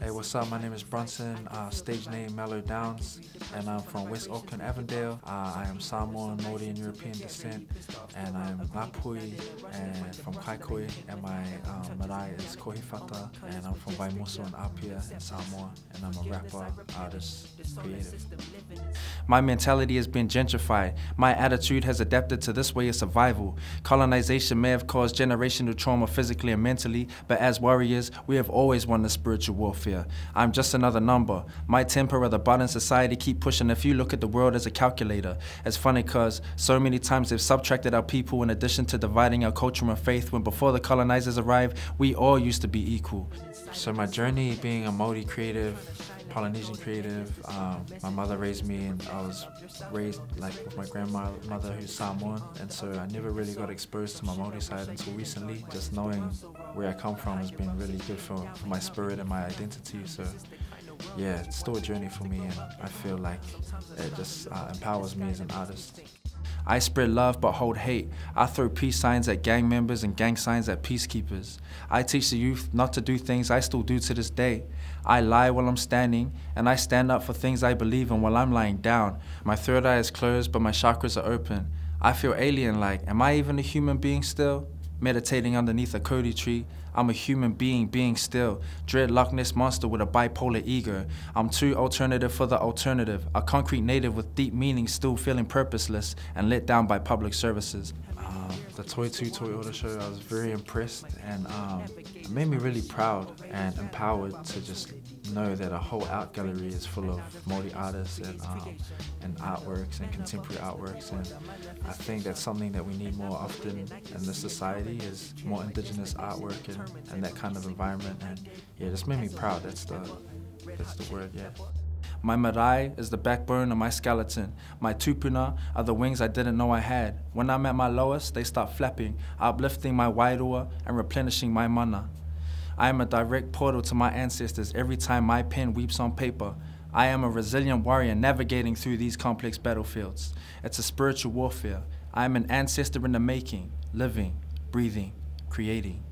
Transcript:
Hey, what's up? My name is Brunson, stage name Melodownz, and I'm from West Auckland, Avondale. I am Samoan, Māori, and European descent, and I'm Ngāpui and from Kaikoi, and my marae is Kohifata, and I'm from Waimuso and Apia in Samoa, and I'm a rapper, artist, creative. My mentality has been gentrified. My attitude has adapted to this way of survival. Colonization may have caused generational trauma physically and mentally, but as warriors, we have always won the spiritual warfare. I'm just another number. My temper or the button society keep pushing if you look at the world as a calculator. It's funny cause so many times they've subtracted our people in addition to dividing our culture and faith when before the colonizers arrived, we all used to be equal. So my journey being a Māori creative, Polynesian creative, my mother raised me and I was raised like with my grandmother who's Samoan, and so I never really got exposed to my Māori side until recently. Just knowing where I come from has been really good for my spirit and my identity, so yeah, it's still a journey for me and I feel like it just empowers me as an artist. I spread love but hold hate. I throw peace signs at gang members and gang signs at peacekeepers. I teach the youth not to do things I still do to this day. I lie while I'm standing, and I stand up for things I believe in while I'm lying down. My third eye is closed, but my chakras are open. I feel alien-like. Am I even a human being still? Meditating underneath a Cody tree, I'm a human being still. Dread Loch Ness monster with a bipolar ego. I'm too alternative for the alternative. A concrete native with deep meaning, still feeling purposeless and let down by public services. The Toi Tū Toi Ora show, I was very impressed, and it made me really proud and empowered to just know that a whole art gallery is full of Māori artists and artworks and contemporary artworks, and I think that's something that we need more often in this society is more indigenous artwork and that kind of environment, and yeah, it just made me proud. That's the word, yeah. My marae is the backbone of my skeleton. My tupuna are the wings I didn't know I had. When I'm at my lowest, they start flapping, uplifting my wairua and replenishing my mana. I am a direct portal to my ancestors every time my pen weeps on paper. I am a resilient warrior navigating through these complex battlefields. It's a spiritual warfare. I am an ancestor in the making, living, breathing, creating.